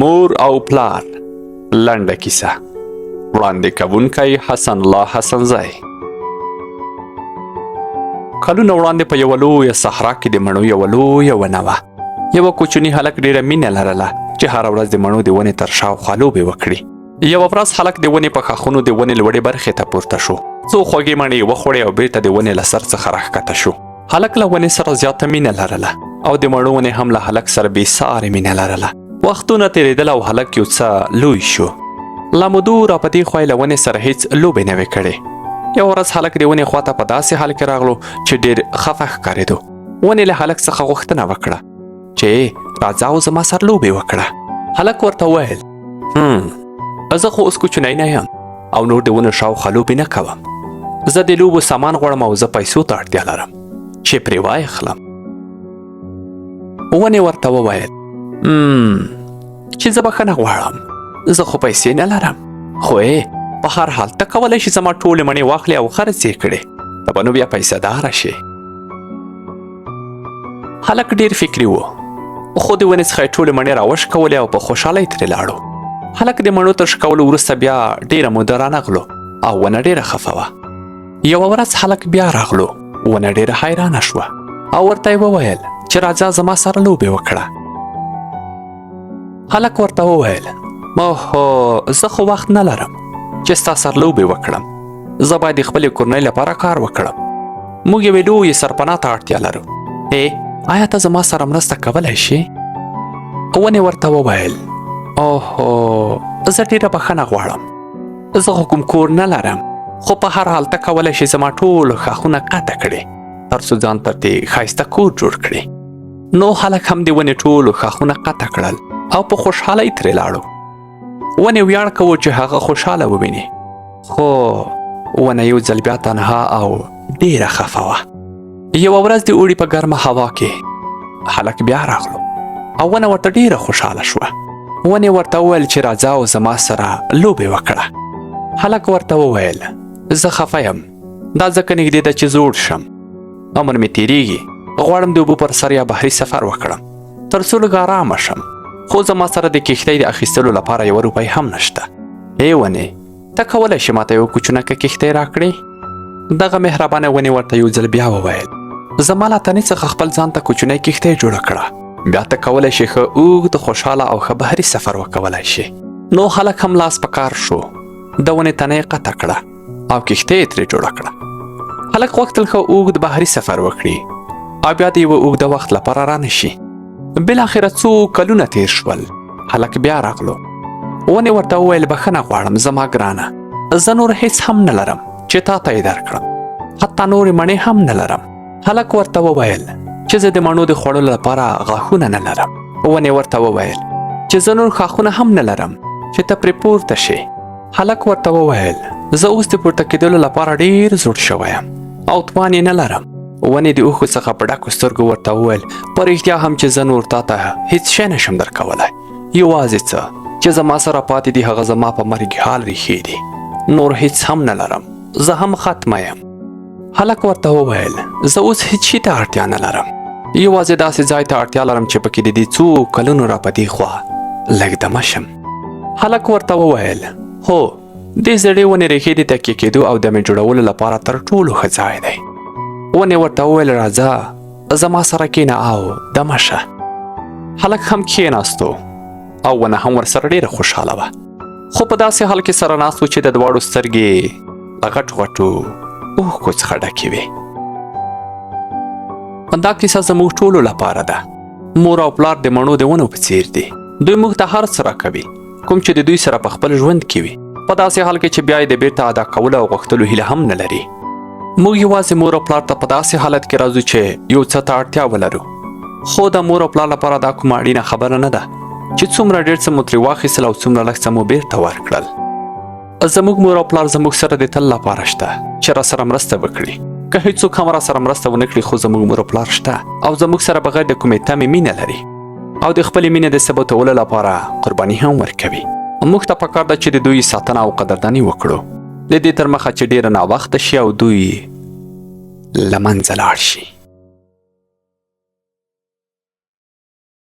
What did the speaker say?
مور او پلار لنډه کیسه وړاندې کوونکی حسنزی. کلونه وړاندې په یوه لویه صحرا کې د مڼو یوه لویه ونه وه. یوه کوچني هلک ډېره مینه لرله چې هره ورځ د مڼو د ونې تر شاوخوا لوبې وکړي. یوه ورځ هلک د ونې په ښاخونو د ونې لوړې برخې ته پورته شو. څو خوږې مڼې یې وخوړې او بېرته د ونې له سر څخه راښکته شو. هلک له ونې سره زیاته مینه لرله او د مڼو ونې هم له هلک سره بېسارې مینه لرله. وختونه تېرېدل او هلک یو څه لوی شو. لا مودو را په دې خوا یې له ونې سره هېڅ لوبې نه وې کړې. یوه ورځ هلک د ونې خواته په داسې حال کې راغلو چې ډېر خفه ښکارېدو. ونې له هلک څخه غوښتنه وکړه چې راځه او زما سره لوبې وکړه. هلک ورته وویل زه خو اوس کوچنی نه یم او نور د ونو شاوخوا لوبې نه کوم. زه د لوبو سامان غواړم او زه پیسو ته اړتیا لرم چې پرې واخلم. ونې ورته وویل چې زه بښنه غواړم، زه خو پیسې نه لرم، خو په هر حال ته کولی شي زما ټولې مڼې واخلې او خرڅ یې کړې، ته به نو بیا پیسه داره شې. هلک ډېر فکري و، خو د ونې څخه یې ټولې مڼې راوشکولې او په خوشحالۍ ترې لاړو. هلک د مڼو تر شکولو وروسته بیا ډېره موده رانغلو او ونه ډېره خفه وه. یوه ورځ هلک بیا راغلو. ونه ډېره حیرانه شوه او ورته یې وویل چې راځه زما سره لوبې وکړه. هلک ورته وویل اوهو زه خو وخت نه لرم چې ستا سره لوبې وکړم، زه باید د خپلې کورنۍ لپاره کار وکړم. موږ یوې لویې سرپناه ته اړتیا لرو. آیا ته زما سره مرسته کولی شې؟ ونې ورته وویل اوهو زه ډېره بښنه غواړم، زه خو کوم کور نه لرم، خو په هر حال ته کولی شې زما ټول ښاخونه قطع کړې تر څو ځان ته دې ښایسته کور جوړ کړې. نو هلک هم د ونې ټول ښاخونه قطع کړل او په خوشحالۍ ترې لاړو. ونې ویاړ کوو چې هغه خوشحاله وویني، خو ونه یو ځل بیا تنها او ډېره خفه وه. یوه ورځ د اوړي په ګرمه هوا کې هلک بیا راغلو او ونه ورته ډېره خوشحاله شوه. ونې ورته وویل چې راځه او زما سره لوبې وکړه. هلک ورته وویل زه خفه یم، دا ځکه نږدې ده چې زوړ شم، عمر مې تېرېږي، غواړم د اوبو پر سر یا بحري سفر وکړم تر څو لږ ارامه شم، خو زما سره د کښتۍ د اخیستلو لپاره یوه روپۍ هم نشته. ونې ته کولی شې ماته یوه کوچنکه کښتۍ راکړې؟ دغه مهربانه ونې ورته یو ځل بیا وویل زما له تنې څخه خپل ځان ته کوچنۍ کښتۍ جوړه کړه، بیا ته کولی شې ښه اوږد خوشحاله او ښه بحري سفر وکولی شې. نو هلک هم لاس په کار شو، د ونې تنه یې قطع کړه او کښتۍ یې ترې جوړه کړه. هلک غوښتل ښه اوږد بحري سفر وکړي او بیا د یوه اوږده وخت لپاره رانه شي. بالاخره څو کلونه تیر شول. هلک بیا راغلو. ونې ورته وویل بښنه غواړم زما ګرانه، زه نور هیڅ هم نه لرم چې تا ته یې درکړم، حتی نورې مڼې هم نه لرم. هلک ورته وویل چې زه د مڼو د خوړلو لپاره غاښونه نه لرم. ونې ورته وویل چې زه نور ښاخونه هم نه لرم چې ته پرې پورته شې. هلک ورته وویل زه اوس د پورته کېدلو لپاره ډېر زوړ شوی یم او توان یې نه لرم. ونې د اوښکو څخه په ډکو سترګو ورته وویل په رښتیا هم چې زه نور تا ته هېڅ شی نشم درکولی، یوازې څه چې زما سره پاتې دي هغه زما په مرګ حال ریښې دي، نور هېڅ هم نه لرم، زه هم ختمه یم. هلک ورته وویل زه اوس هېڅ شي ته اړتیا نه لرم، یوازې داسې ځای ته اړتیا لرم چې پکې د دې څو کلونو را په دې خوا لږ دمه شم. هلک ورته وویل هو دې زړې ونې ریښې د تکیه کېدو او دمې جوړولو لپاره تر ټولو ښه ځای دی. ونې ورته وویل راځه زما سره کښېنه او دمه شه. هلک هم کښېناستو او ونه هم ورسره ډېره خوشحاله وه، خو په داسې حال کې سره ناست و چې د دواړو سترګې له غټو غټو اوښکو څخه ډکې وې. دا کیسه زموږ ټولو لپاره ده. مور او پلار د مڼو د ونو په څیر دي، دوی موږ ته هر څه راکوي کوم چې د دوی سره په خپل ژوند کې وي، په داسې حال کې چې بیا یې د بیرته ادا کولو او غوښتلو هیله هم نه لري. موږ یوازې مور او پلار ته په داسې حالت کې راځو چې یو څه ته اړتیا ولرو، خو د مور او پلار لپاره دا کومه اړینه خبره نه ده چې څومره ډېر څه مو ترې واخیستل او څومره لږ څه مو بیرته ورکړل. زموږ مور او پلار زموږ سره د تل لپاره شته چې را سره مرسته وکړي. که هیڅوک هم را سره مرسته ونه کړي خو زموږ مور او پلار شته او زموږ سره بغیر د کومې تمې مینه لري او د خپلې مینې د ثبتولو لپاره قرباني هم ورکوي. موږ ته پکار ده چې د دوی ساتنه او قدرداني وکړو، د دې تر مخه چې ډېره ناوخته شي او دوی له منځه لاړ شي.